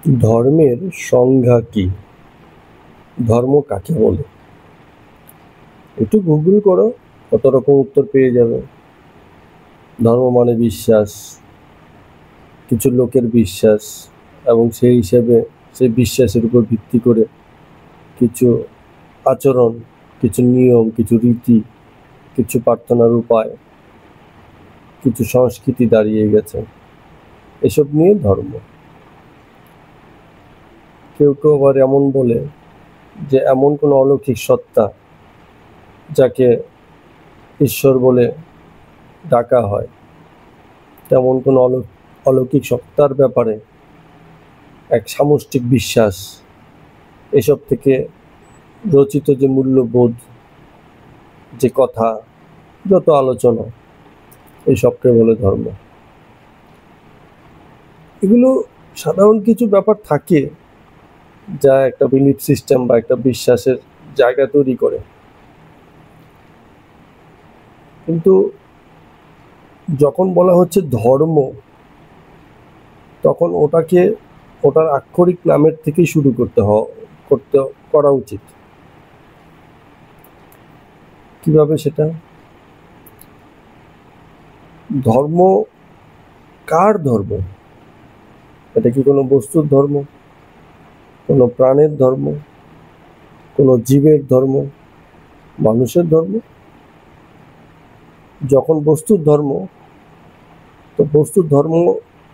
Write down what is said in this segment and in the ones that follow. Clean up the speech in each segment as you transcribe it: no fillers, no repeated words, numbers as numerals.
ধর্মের সংজ্ঞা কি? ধর্ম কাকে বলে? একটু গুগল করো, কত রকম উত্তর পেয়ে যাবে। ধর্ম মানে বিশ্বাস, কিছু লোকের বিশ্বাস, এবং সেই হিসেবে সেই বিশ্বাসের উপর ভিত্তি করে কিছু আচরণ, কিছু নিয়ম, কিছু রীতি, কিছু প্রার্থনার উপায়, কিছু সংস্কৃতি দাঁড়িয়ে গেছে। এসব নিয়ে ধর্ম। কেউ কেউ আবার এমন বলে যে এমন কোনো অলৌকিক সত্তা যাকে ঈশ্বর বলে ডাকা হয়, তেমন কোনো অলৌকিক সত্তার ব্যাপারে এক সামষ্টিক বিশ্বাস, এসব থেকে রচিত যে মূল্যবোধ, যে কথা, যত আলোচনা, এইসবকে বলে ধর্ম। এগুলো সাধারণ কিছু ব্যাপার থাকে যা একটা বিলিফ সিস্টেম বা একটা বিশ্বাসের জায়গা তৈরি করে, কিন্তু যখন বলা হচ্ছে ধর্ম, তখন ওটাকে ওটার আক্ষরিক নামের থেকেই শুরু করা উচিত। কিভাবে সেটা? ধর্ম কার ধর্ম? এটা কি কোনো বস্তুর ধর্ম, কোনো প্রাণের ধর্ম, কোনো জীবের ধর্ম, মানুষের ধর্ম? যখন বস্তুর ধর্ম, তো বস্তুর ধর্ম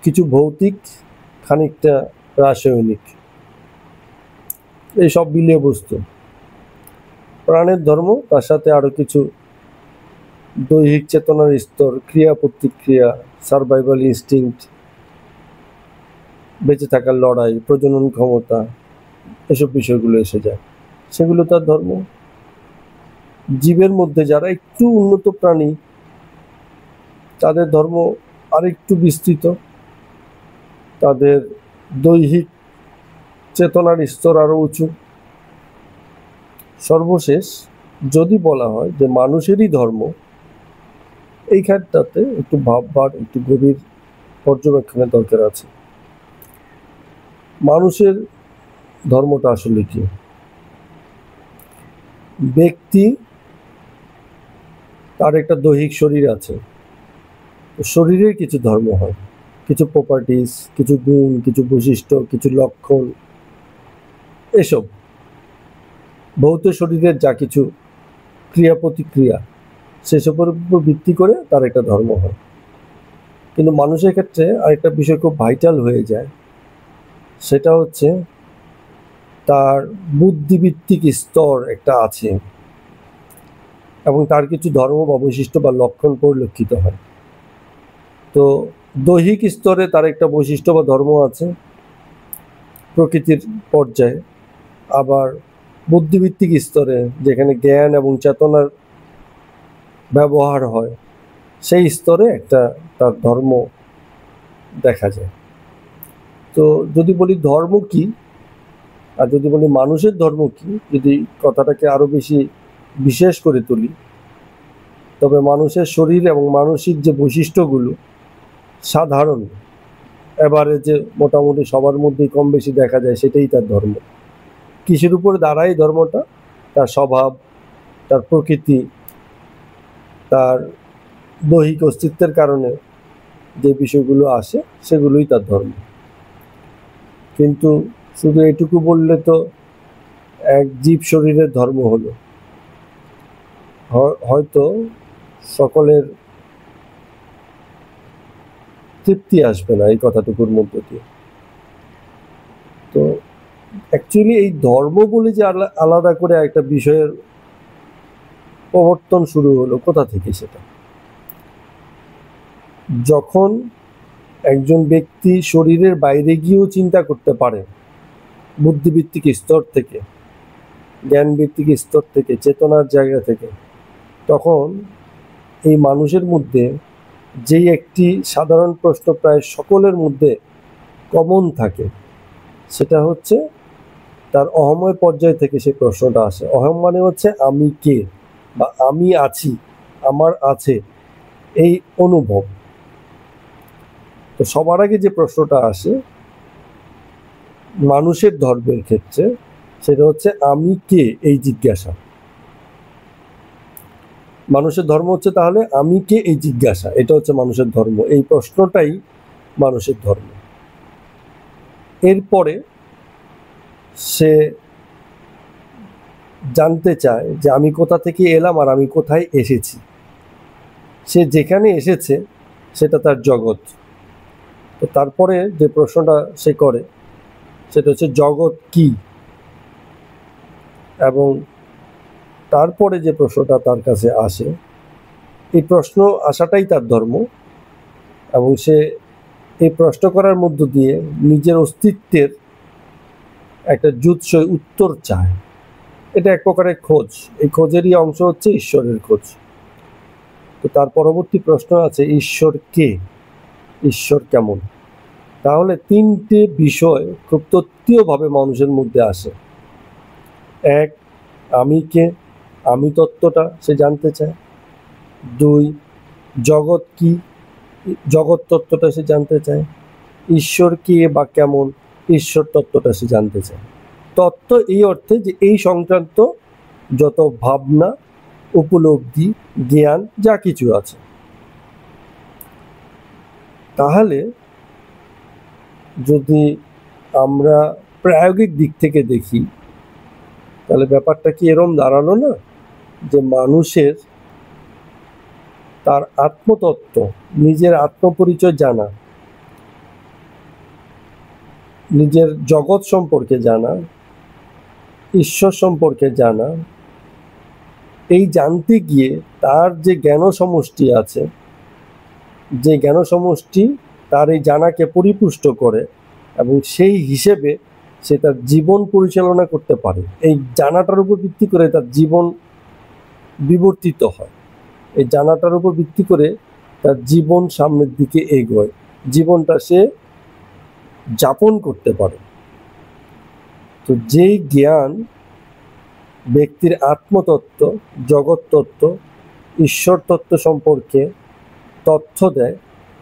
কিছু ভৌতিক, খানিকটা রাসায়নিক, এই সব মিলিয়ে বস্তু। প্রাণের ধর্ম, তার সাথে আরো কিছু দৈহিক চেতনার স্তর, ক্রিয়া প্রতিক্রিয়া, সার্ভাইভাল ইনস্টিংক্ট, বেঁচে থাকার লড়াই, প্রজনন ক্ষমতা, এসব বিষয়গুলো এসে যায়, সেগুলো তার ধর্ম। জীবের মধ্যে যারা একটু উন্নত প্রাণী, তাদের ধর্ম আরেকটু বিস্তৃত, তাদের দৈহিক চেতনার স্তর আরো উঁচু। সর্বশেষ যদি বলা হয় যে মানুষেরই ধর্ম, এইখানটাতে একটু ভাববার, একটু গভীর পর্যবেক্ষণের দরকার আছে। মানুষের ধর্মটা আসলে কি? ব্যক্তি, তার একটা দৈহিক শরীর আছে, শরীরের কিছু ধর্ম হয়, কিছু প্রপার্টিস, কিছু গুণ, কিছু বৈশিষ্ট্য, কিছু লক্ষণ, এসব ভৌত শরীরের যা কিছু ক্রিয়া প্রতিক্রিয়া, সেসবের উপর ভিত্তি করে তার একটা ধর্ম হয়। কিন্তু মানুষের ক্ষেত্রে আরেকটা বিষয় খুব ভাইটাল হয়ে যায়, সেটা হচ্ছে তার বুদ্ধিভিত্তিক স্তর একটা আছে, এবং তার কিছু ধর্ম বা বৈশিষ্ট্য বা লক্ষণ পরিলক্ষিত হয়। তো দৈহিক স্তরে তার একটা বৈশিষ্ট্য বা ধর্ম আছে প্রকৃতির পর্যায়ে, আবার বুদ্ধিভিত্তিক স্তরে, যেখানে জ্ঞান এবং চেতনার ব্যবহার হয়, সেই স্তরে একটা তার ধর্ম দেখা যায়। তো যদি বলি ধর্ম কি, আর যদি বলি মানুষের ধর্ম কি, যদি কথাটাকে আরো বেশি বিশেষ করে তুলি, তবে মানুষের শরীর এবং মানসিক যে বৈশিষ্ট্যগুলো সাধারণ, এবারে যে মোটামুটি সবার মধ্যেই কম বেশি দেখা যায়, সেটাই তার ধর্ম। কিসের উপরে দাঁড়ায় ধর্মটা? তার স্বভাব, তার প্রকৃতি, তার দৈহিক অস্তিত্বের কারণে যে বিষয়গুলো আসে, সেগুলোই তার ধর্ম। কিন্তু শুধু এটুকু বললে তো এক জীব শরীরের ধর্ম হলো, হয়তো সকলের তৃপ্তি আসবে না এই কথাটুকুর মধ্যে দিয়ে। তো অ্যাকচুয়ালি এই ধর্ম বলে যে আলাদা করে একটা বিষয়ের প্রবর্তন শুরু হলো, কোথা থেকে? সেটা যখন একজন ব্যক্তি শরীরের বাইরে গিয়েও চিন্তা করতে পারে, বুদ্ধিভিত্তিক স্তর থেকে, জ্ঞানভিত্তিক স্তর থেকে, চেতনার জায়গা থেকে, তখন এই মানুষের মধ্যে যেই একটি সাধারণ প্রশ্ন প্রায় সকলের মধ্যে কমন থাকে, সেটা হচ্ছে তার অহময় পর্যায় থেকে সেই প্রশ্নটা আসে। অহম মানে হচ্ছে আমি কে, বা আমি আছি, আমার আছে, এই অনুভব। তো সবার আগে যে প্রশ্নটা আসে, মানুষের ধর্মের ক্ষেত্রে সেটা হচ্ছে আমি কে, এই জিজ্ঞাসা। মানুষের ধর্ম হচ্ছে তাহলে আমি কে, এই জিজ্ঞাসা, এটা হচ্ছে মানুষের ধর্ম। এই প্রশ্নটাই মানুষের ধর্ম। এরপরে সে জানতে চায় যে আমি কোথা থেকে এলাম আর আমি কোথায় এসেছি। সে যেখানে এসেছে সেটা তার জগৎ। তো তারপরে যে প্রশ্নটা সে করে সেটা হচ্ছে জগৎ কি, এবং তারপরে যে প্রশ্নটা তার কাছে আসে, এই প্রশ্ন আসাটাই তার ধর্ম, এবং সে এই প্রশ্ন করার মধ্য দিয়ে নিজের অস্তিত্বের একটা যুৎসই উত্তর চায়। এটা এক প্রকারের খোঁজ। এই খোঁজেরই অংশ হচ্ছে ঈশ্বরের খোঁজ। তো তার পরবর্তী প্রশ্ন আছে ঈশ্বর কে, ঈশ্বর কেমন। তাহলে তিনটে বিষয় খুব তত্ত্বীয়ভাবে মানুষের মধ্যে আসে। এক, আমি কে, আমি তত্ত্বটা সে জানতে চায়। দুই, জগৎ কি, জগৎ তত্ত্বটা সে জানতে চায়। ঈশ্বর কে বা কেমন, ঈশ্বর তত্ত্বটা সে জানতে চায়। তত্ত্ব এই অর্থে যে এই সংক্রান্ত যত ভাবনা, উপলব্ধি, জ্ঞান যা কিছু আছে। তাহলে যদি আমরা প্রায়োগিক দিক থেকে দেখি তাহলে ব্যাপারটা কি এরম দাঁড়ালো না যে মানুষের তার আত্মতত্ত্ব, নিজের আত্মপরিচয় জানা, নিজের জগৎ সম্পর্কে জানা, ঈশ্বর সম্পর্কে জানা, এই জানতে গিয়ে তার যে জ্ঞান সমষ্টি আছে, যে জ্ঞান সমষ্টি তার এই জানাকে পরিপুষ্ট করে, এবং সেই হিসেবে সে তার জীবন পরিচালনা করতে পারে। এই জানাটার উপর ভিত্তি করে তার জীবন বিবর্তিত হয়। এই জানাটার উপর ভিত্তি করে তার জীবন সামনের দিকে এগোয়, জীবনটা সে যাপন করতে পারে। তো যেই জ্ঞান ব্যক্তির আত্মতত্ত্ব, জগৎ তত্ত্ব, ঈশ্বর তত্ত্ব সম্পর্কে তথ্য দেয়,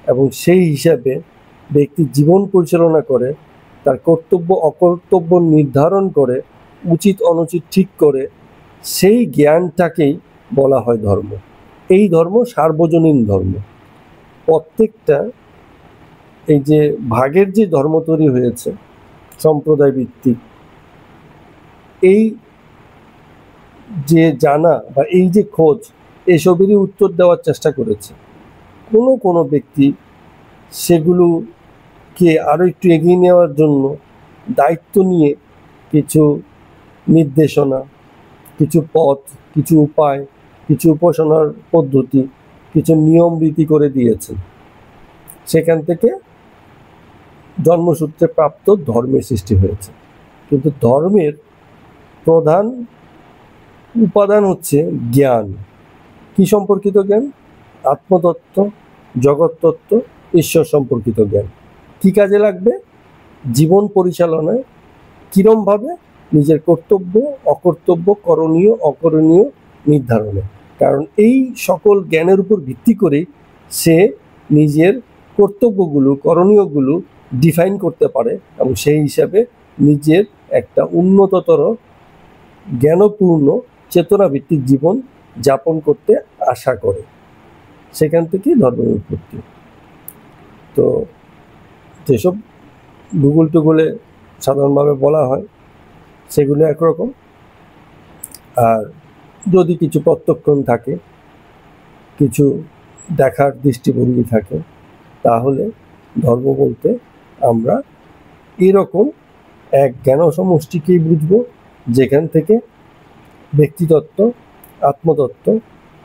এবং সেই হিসাবে ব্যক্তি জীবন পরিচালনা করে, তার কর্তব্য অকর্তব্য নির্ধারণ করে, উচিত অনুচিত ঠিক করে, সেই জ্ঞানটাকেই বলা হয় ধর্ম। এই ধর্ম সার্বজনীন ধর্ম। প্রত্যেকটা এই যে ভাগের যে ধর্ম তৈরি হয়েছে সম্প্রদায় ভিত্তিক, এই যে জানা বা এই যে খোঁজ, এসবেরই উত্তর দেওয়ার চেষ্টা করেছে। কোনো ব্যক্তি সেগুলোকে আরও একটু এগিয়ে নেওয়ার জন্য দায়িত্ব নিয়ে কিছু নির্দেশনা, কিছু পথ, কিছু উপায়, কিছু উপাসনার পদ্ধতি, কিছু নিয়ম রীতি করে দিয়েছেন। সেখান থেকে জন্মসূত্রে প্রাপ্ত ধর্মের সৃষ্টি হয়েছে। কিন্তু ধর্মের প্রধান উপাদান হচ্ছে জ্ঞান। কি সম্পর্কিত জ্ঞান? আত্মতত্ত্ব, জগৎতত্ত্ব, ঈশ্বর সম্পর্কিত জ্ঞান। কি কাজে লাগবে? জীবন পরিচালনায়। কিরমভাবে? নিজের কর্তব্য অকর্তব্য, করণীয় অকরণীয় নির্ধারণে। কারণ এই সকল জ্ঞানের উপর ভিত্তি করেই সে নিজের কর্তব্যগুলো, করণীয়গুলো ডিফাইন করতে পারে, এবং সেই হিসাবে নিজের একটা উন্নততর জ্ঞানপূর্ণ চেতনাভিত্তিক জীবন যাপন করতে আশা করে। সেখান থেকেই ধর্মের উৎপত্তি। তো যেসব ভূগোল টুগোলে সাধারণভাবে বলা হয় সেগুলো একরকম, আর যদি কিছু প্রত্যক্ষণ থাকে, কিছু দেখার দৃষ্টিভঙ্গি থাকে, তাহলে ধর্ম বলতে আমরা এরকম এক জ্ঞান সমষ্টিকেই বুঝব, যেখান থেকে ব্যক্তিতত্ত্ব, আত্মতত্ত্ব,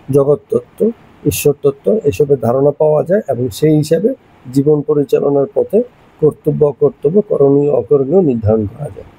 জগৎতত্ত্ব, ঈশ্বরতত্ত্ব এসবের ধারণা পাওয়া যায়, এবং সেই হিসাবে জীবন পরিচালনার পথে কর্তব্য অকর্তব্য, করণীয় অকরণীয় নির্ধারণ করা যায়।